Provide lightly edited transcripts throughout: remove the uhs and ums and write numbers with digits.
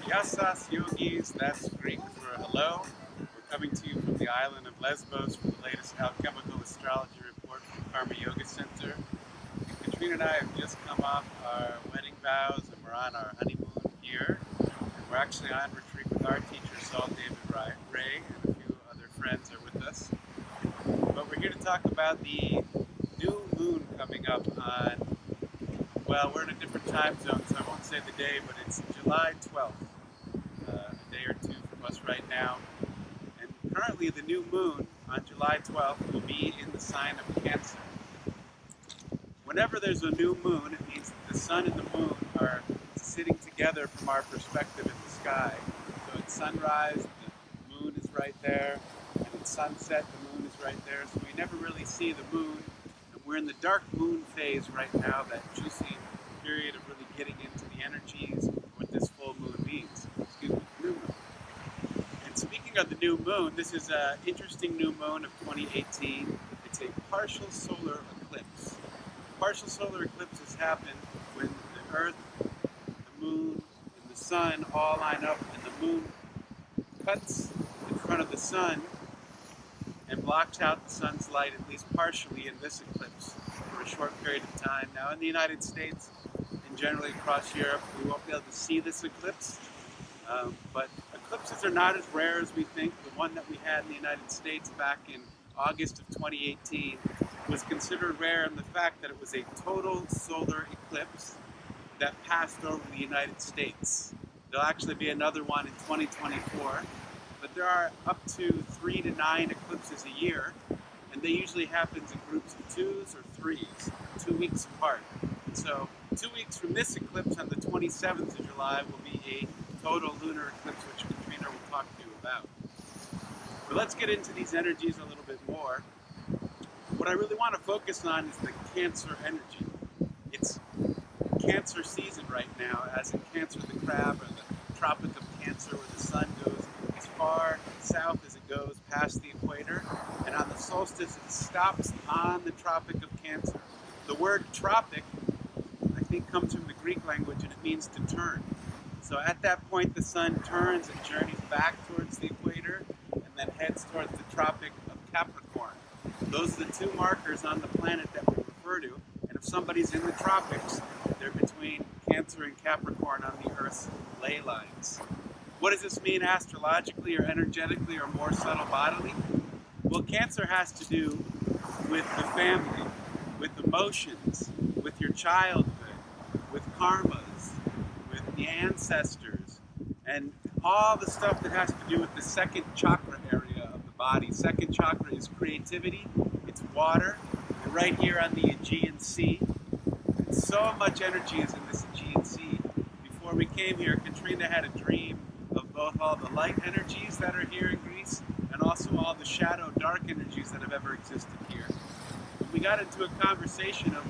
Yassas yogis, that's Greek for hello. We're coming to you from the island of Lesbos for the latest Alchemical Astrology Report from Karma Yoga Center. And Katrina and I have just come off our wedding vows and we're on our honeymoon here. And we're actually on retreat with our teacher, Saul David Ray, and a few other friends are with us. But we're here to talk about the new moon coming up on, well, we're in a different time zone, so I won't say the day, but it's July 12th. A day or two from us right now. And currently the new moon on July 12th will be in the sign of Cancer. Whenever there's a new moon, it means that the sun and the moon are sitting together from our perspective in the sky. So at sunrise, the moon is right there, and at sunset, the moon is right there. So we never really see the moon, and we're in the dark moon phase right now, that juicy period of really getting into the energies, what this full moon means. Excuse me, new moon. And speaking of the new moon, this is an interesting new moon of 2018. It's a partial solar eclipse. Partial solar eclipses happen when the Earth, the moon, and the sun all line up, and the moon cuts in front of the sun and blocks out the sun's light, at least partially, in this eclipse for a short period of time. Now, in the United States and generally across Europe, we won't be able to see this eclipse, but eclipses are not as rare as we think. The one that we had in the United States back in August of 2018 was considered rare in the fact that it was a total solar eclipse that passed over the United States. There'll actually be another one in 2024, but there are up to 3 to 9 eclipses a year, and they usually happen in groups of 2s or 3s, 2 weeks apart. So 2 weeks from this eclipse on the 27th of July will be a total lunar eclipse, which Katrina will talk to you about. But let's get into these energies a little bit more. What I really want to focus on is the Cancer energy. It's Cancer season right now, as in Cancer the crab, or the Tropic of Cancer, where the sun goes as far south as it goes past the equator, and on the solstice it stops on the Tropic of Cancer. The word tropic, I think, comes from the Greek language, and it means to turn. So at that point the sun turns and journeys back towards the equator, and then heads towards the Tropic of Capricorn. Those are the two markers on the planet that we refer to, and if somebody's in the tropics, they're between Cancer and Capricorn on the Earth's ley lines. What does this mean astrologically or energetically or more subtle bodily? Well, Cancer has to do with the family, with emotions, with your childhood, with karmas, with the ancestors, and all the stuff that has to do with the second chakra area of the body. Second chakra is creativity, it's water, and right here on the Aegean Sea. And so much energy is in this Aegean Sea. Before we came here, Katrina had a dream of both all the light energies that are here in Greece and also all the shadow dark energies that have ever existed here. And we got into a conversation of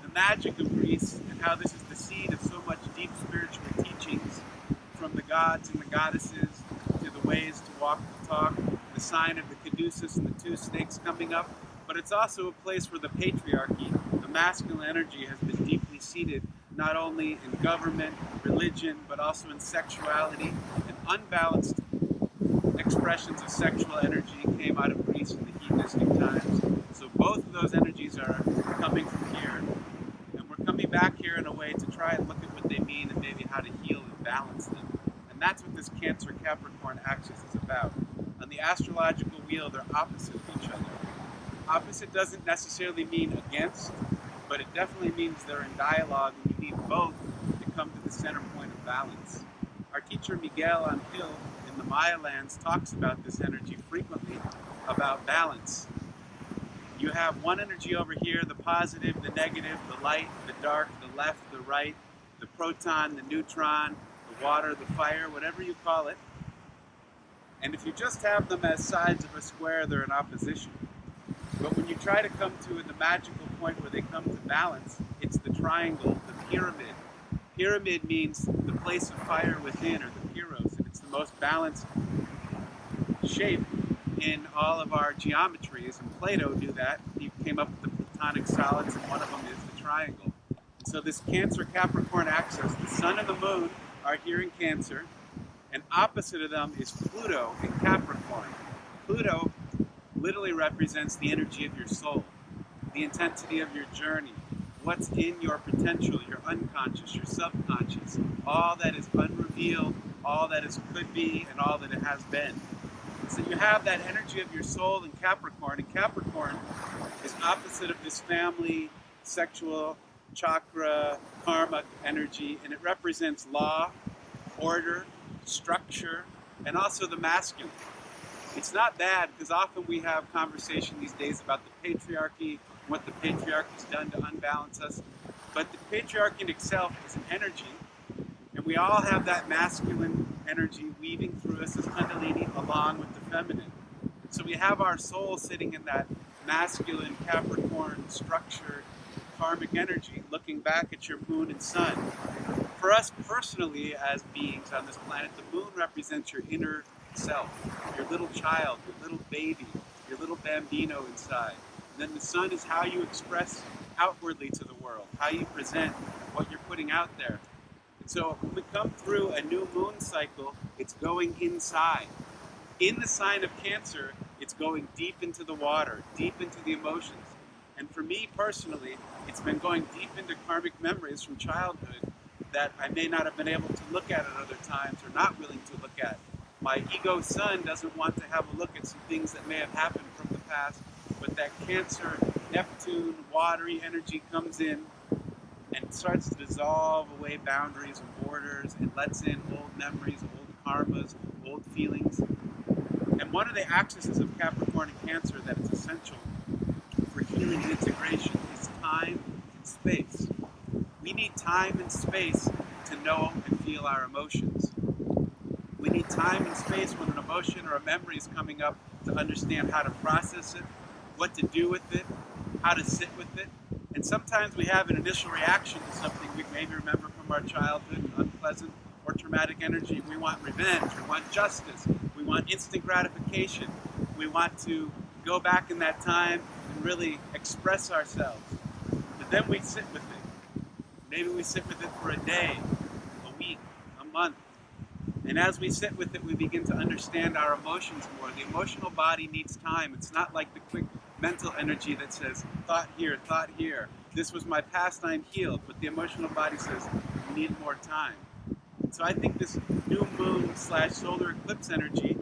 the magic of Greece and how this is the seed of so much deep spiritual teachings, from the gods and the goddesses to the ways to walk the talk, the sign of the caduceus and the two snakes coming up. But it's also a place where the patriarchy, the masculine energy, has been deeply seated, not only in government, religion, but also in sexuality. And unbalanced expressions of sexual energy came out of Greece in the hedonistic times. So both of those energies are coming from here. And we're coming back here in a way to try and look at what they mean and maybe how to heal and balance them. And that's what this Cancer-Capricorn axis is about. On the astrological wheel, they're opposite of each other. Opposite doesn't necessarily mean against, but it definitely means they're in dialogue, and you need both to come to the center point of balance. Our teacher Miguel Angel in the Maya lands talks about this energy frequently, about balance. You have one energy over here, the positive, the negative, the light, the dark, the left, the right, the proton, the neutron, the water, the fire, whatever you call it. And if you just have them as sides of a square, they're in opposition. But when you try to come to the magical point where they come to balance, it's the triangle, the pyramid. Pyramid means the place of fire within, or the pyros, and it's the most balanced shape in all of our geometries, and Plato knew that. He came up with the Platonic solids, and one of them is the triangle. And so this Cancer-Capricorn axis, the sun and the moon are here in Cancer, And opposite of them is Pluto in Capricorn. Pluto literally represents the energy of your soul, the intensity of your journey, what's in your potential, your unconscious, your subconscious, all that is unrevealed, all that is could be, and all that it has been. So you have that energy of your soul in Capricorn, and Capricorn is opposite of this family, sexual, chakra, karma energy, and it represents law, order, structure, and also the masculine. It's not bad, because often we have conversation these days about the patriarchy, what the patriarchy's done to unbalance us. But the patriarchy in itself is an energy, and we all have that masculine energy weaving through us as Kundalini along with the feminine. So we have our soul sitting in that masculine Capricorn structured karmic energy, looking back at your moon and sun. For us personally, as beings on this planet, the moon represents your inner self, your little child, your little baby, your little bambino inside. And then the sun is how you express outwardly to the world, how you present what you're putting out there. And so when we come through a new moon cycle, it's going inside. In the sign of Cancer, it's going deep into the water, deep into the emotions. And for me personally, it's been going deep into karmic memories from childhood that I may not have been able to look at other times, or not willing to look at. My ego sun doesn't want to have a look at some things that may have happened from the past, but that Cancer, Neptune, watery energy comes in and starts to dissolve away boundaries and borders, and lets in old memories, old karmas, old feelings. And one of the axes of Capricorn and Cancer that is essential for healing and integration is time and space. We need time and space to know and feel our emotions. We need time and space when an emotion or a memory is coming up to understand how to process it, what to do with it, how to sit with it. And sometimes we have an initial reaction to something we maybe remember from our childhood, unpleasant or traumatic energy. We want revenge, we want justice, we want instant gratification. We want to go back in that time and really express ourselves. But then we sit with it. Maybe we sit with it for a day, a week, a month. And as we sit with it, we begin to understand our emotions more. The emotional body needs time. It's not like the quick mental energy that says, thought here, this was my past, I'm healed. But the emotional body says, you need more time. So I think this new moon / solar eclipse energy,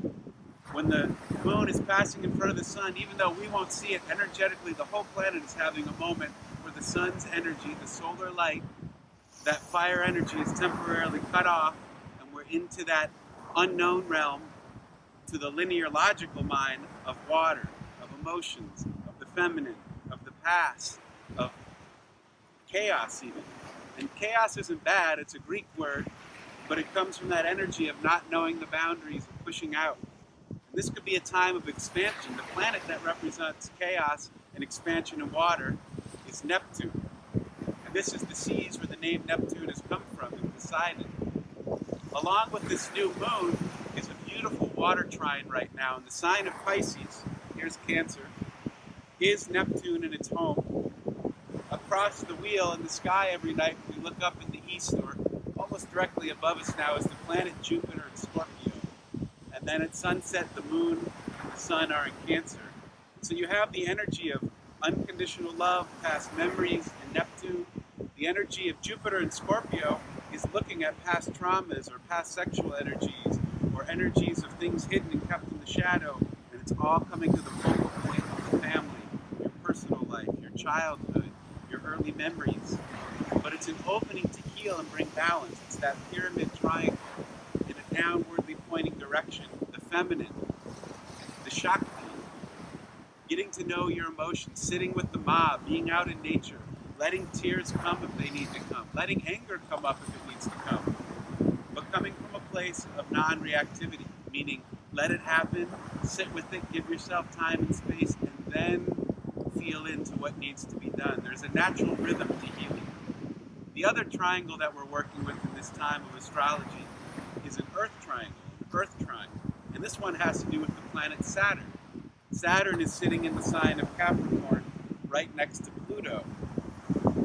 when the moon is passing in front of the sun, even though we won't see it energetically, the whole planet is having a moment where the sun's energy, the solar light, that fire energy is temporarily cut off, and we're into that unknown realm, to the linear logical mind of water, of emotions, of the feminine, of the past, of chaos even. And chaos isn't bad, it's a Greek word, but it comes from that energy of not knowing the boundaries and pushing out. This could be a time of expansion. The planet that represents chaos and expansion in water is Neptune. And this is the seas where the name Neptune has come from, in Poseidon. Along with this new moon is a beautiful water trine right now in the sign of Pisces. Here's Cancer. Is Neptune in its home. Across the wheel in the sky every night, we look up in the east, or almost directly above us now, is the planet Jupiter in Scorpio. And then at sunset, the moon and the sun are in Cancer. So you have the energy of unconditional love, past memories in Neptune. The energy of Jupiter in Scorpio is looking at past traumas or past sexual energies, or energies of things hidden and kept in the shadow. And it's all coming to the focal point of the family, your personal life, your childhood, your early memories. But it's an opening to heal and bring balance. It's that pyramid triangle in a downwardly pointing direction. The feminine, the Shakti, getting to know your emotions, sitting with the mob, being out in nature, letting tears come if they need to come, letting anger come up if it needs to come, but coming from a place of non-reactivity, meaning let it happen, sit with it, give yourself time and space, and then feel into what needs to be done. There's a natural rhythm to healing. The other triangle that we're working with in this time of astrology is an Earth triangle, an Earth trine. And this one has to do with the planet Saturn. Saturn is sitting in the sign of Capricorn, right next to Pluto,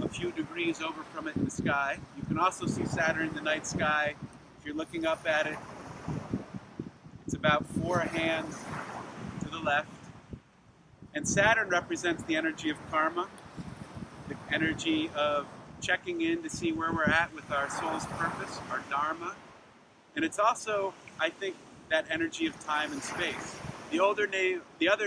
a few degrees over from it in the sky. You can also see Saturn in the night sky if you're looking up at it It's about 4 hands to the left. And Saturn represents the energy of karma, the energy of checking in to see where we're at with our soul's purpose, our dharma. And it's also, I think, that energy of time and space. The other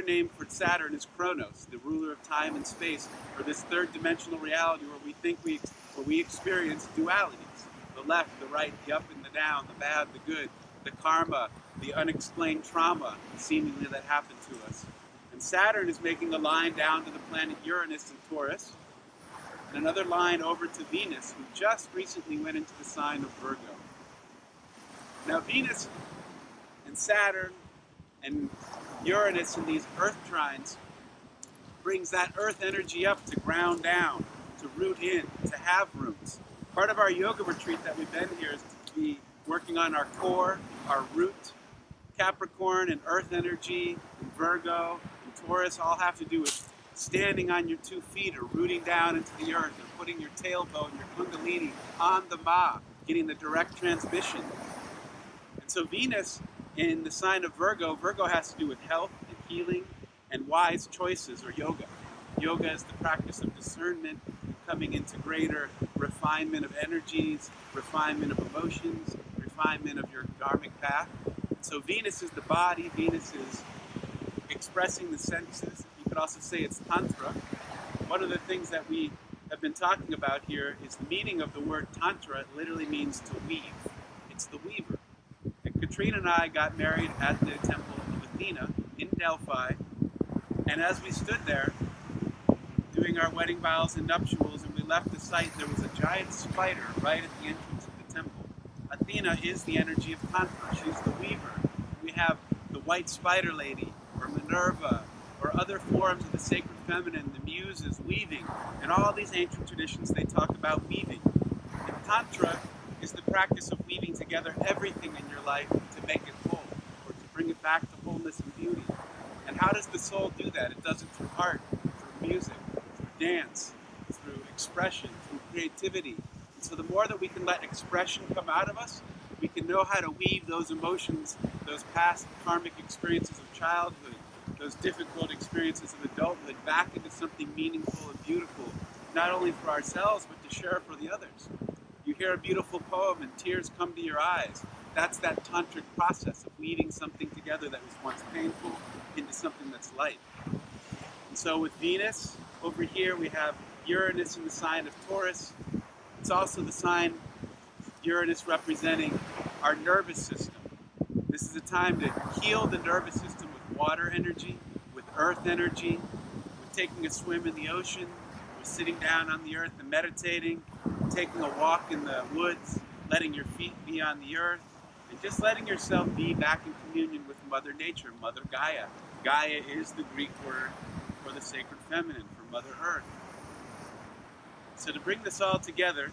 name for Saturn is Kronos, the ruler of time and space, or this third dimensional reality where we experience dualities. The left, the right, the up and the down, the bad, the good, the karma, the unexplained trauma seemingly that happened to us. And Saturn is making a line down to the planet Uranus in Taurus, and another line over to Venus, who just recently went into the sign of Virgo. Now Venus and Saturn and Uranus in these Earth trines brings that Earth energy up to ground down, to root in, to have roots. Part of our yoga retreat that we've been here is to be working on our core, our root. Capricorn and Earth energy and Virgo and Taurus all have to do with standing on your 2 feet or rooting down into the earth or putting your tailbone, your kundalini on the ma, getting the direct transmission. And so Venus in the sign of Virgo, Virgo has to do with health and healing and wise choices, or yoga. Yoga is the practice of discernment, coming into greater refinement of energies, refinement of emotions, refinement of your dharmic path. So Venus is the body, Venus is expressing the senses. You could also say it's Tantra. One of the things that we have been talking about here is the meaning of the word Tantra. It literally means to weave. It's the weaver. And Katrina and I got married at the temple of Athena in Delphi. And as we stood there doing our wedding vows and nuptials and we left the site, there was a giant spider right at the entrance of the temple. Athena is the energy of Tantra. She's the weaver. We have the white spider lady, or Minerva, or other forms of the sacred feminine, the muses, weaving. In all these ancient traditions, they talk about weaving. And Tantra is the practice of weaving together everything in your life to make it whole, or to bring it back to wholeness and beauty. And how does the soul do that? It does it through art, through music, through dance, through expression, through creativity. And so the more that we can let expression come out of us, we can know how to weave those emotions, those past karmic experiences of childhood, those difficult experiences of adulthood back into something meaningful and beautiful, not only for ourselves, but to share for the others. You hear a beautiful poem and tears come to your eyes. That's that tantric process of weaving something together that was once painful into something that's light. And so with Venus, over here we have Uranus in the sign of Taurus. It's also the sign Uranus representing our nervous system. This is a time to heal the nervous system with water energy, with earth energy, with taking a swim in the ocean, with sitting down on the earth and meditating, taking a walk in the woods, letting your feet be on the earth, and just letting yourself be back in communion with Mother Nature, Mother Gaia. Gaia is the Greek word for the sacred feminine, for Mother Earth. So to bring this all together,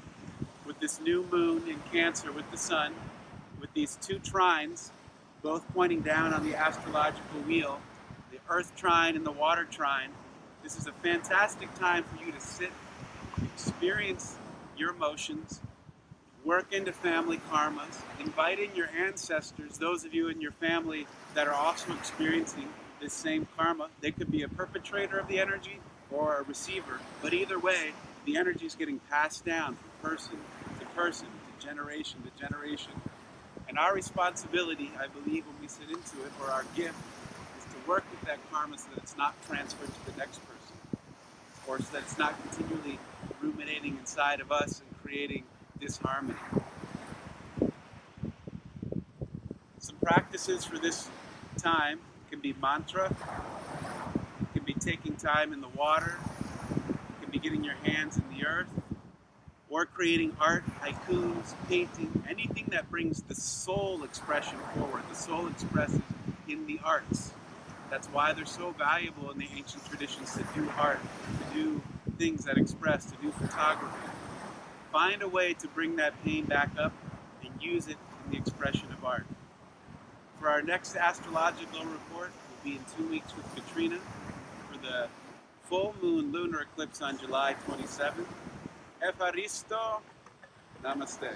with this new moon in Cancer with the sun, with these 2 trines, both pointing down on the astrological wheel, the Earth Trine and the Water Trine, this is a fantastic time for you to sit, experience your emotions, work into family karmas, invite in your ancestors, those of you in your family that are also experiencing this same karma. They could be a perpetrator of the energy or a receiver, but either way, the energy is getting passed down from person to person, to generation to generation. And our responsibility, I believe, when we sit into it, or our gift, is to work with that karma so that it's not transferred to the next person, or so that it's not continually ruminating inside of us and creating disharmony. Some practices for this time can be mantra, it can be taking time in the water, it can be getting your hands in the earth, or creating art, haikus, painting, anything that brings the soul expression forward. The soul expresses in the arts. That's why they're so valuable in the ancient traditions, to do art, to do things that express, to do photography. Find a way to bring that pain back up and use it in the expression of art. For our next astrological report, we'll be in 2 weeks with Katrina for the full moon lunar eclipse on July 27th. Evaristo, namaste.